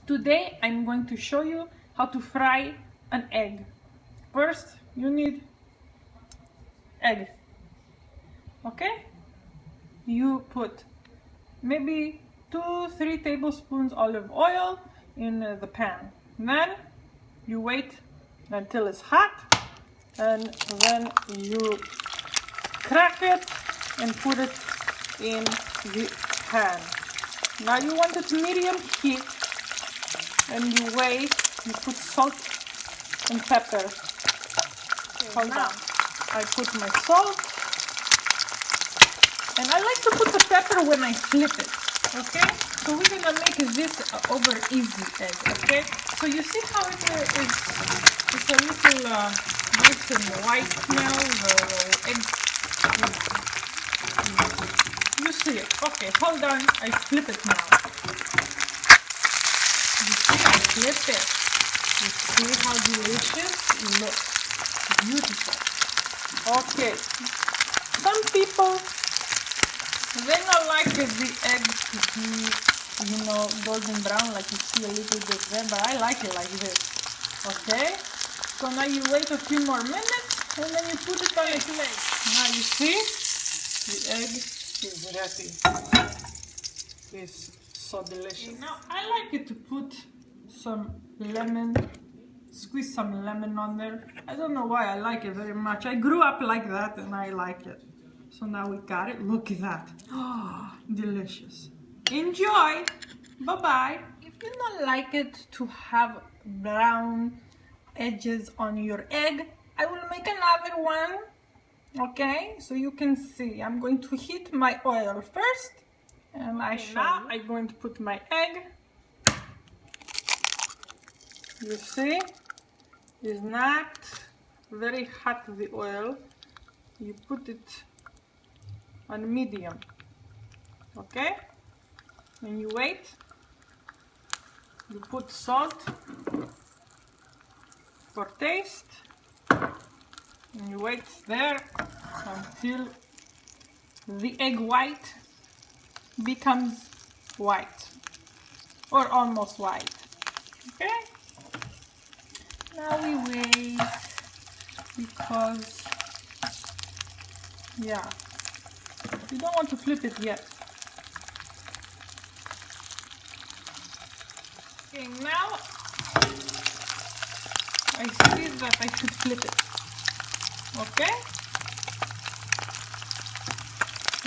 Today I'm going to show you how to fry an egg. First, you need egg. Okay? You put maybe 2-3 tablespoons olive oil in the pan. Then you wait until it's hot, and then you crack it and put it in the pan. Now you want it medium heat, and you wait. You put salt and pepper. Hold on. I put my salt, and I like to put the pepper when I flip it. Okay, so we're gonna make this over easy egg. Okay, so you see how it is. It's a little nice and white now. The egg. You see it. Okay, hold on. I flip it now. You see, I flip it. You see how delicious it looks. Beautiful. Okay. Some people, they don't like the egg to be, golden brown, like you see a little bit there, but I like it like this. Okay? So now you wait a few more minutes, and then you put it on a plate. Now you see, the egg is ready. It's so delicious. Okay, now I like it to put some lemon, squeeze some lemon on there. I don't know why I like it very much. I grew up like that and I like it. So now we got it. Look at that. Oh, delicious. Enjoy. Bye-bye. If you don't like it to have brown edges on your egg, I will make another one. Okay, so you can see. I'm going to heat my oil first. And now I'm going to put my egg. You see, it's not very hot, the oil. You put it on medium. Okay? And you wait. You put salt for taste. And you wait there until the egg white becomes white or almost white. Okay, now we wait because you don't want to flip it yet. Okay, now I see that I should flip it. Okay,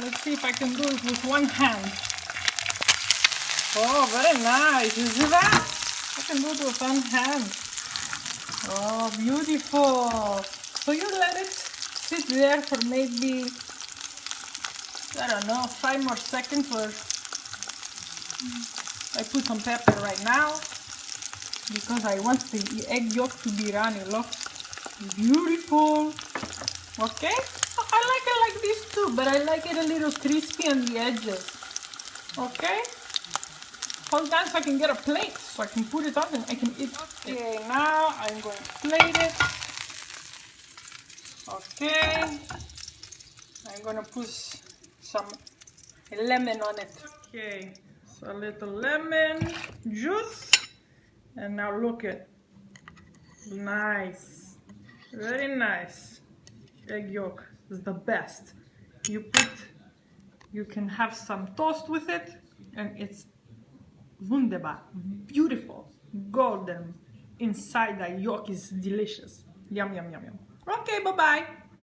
let's see if I can do it with one hand. Oh, very nice. You see that? I can do it with one hand. Oh, beautiful. So you let it sit there for maybe, I don't know, 5 more seconds. Or I put some pepper right now because I want the egg yolk to be runny. Look, beautiful. Okay, I like it like this too, but I like it a little crispy on the edges. Okay, hold on so I can get a plate so I can put it on and I can eat. Okay, now I'm going to plate it. Okay, I'm going to put some lemon on it. Okay, so a little lemon juice, and now look at, nice, very nice. Egg yolk is the best. You can have some toast with it, and it's wunderbar, beautiful, golden. Inside the yolk is delicious. Yum, yum, yum, yum. Okay, bye-bye.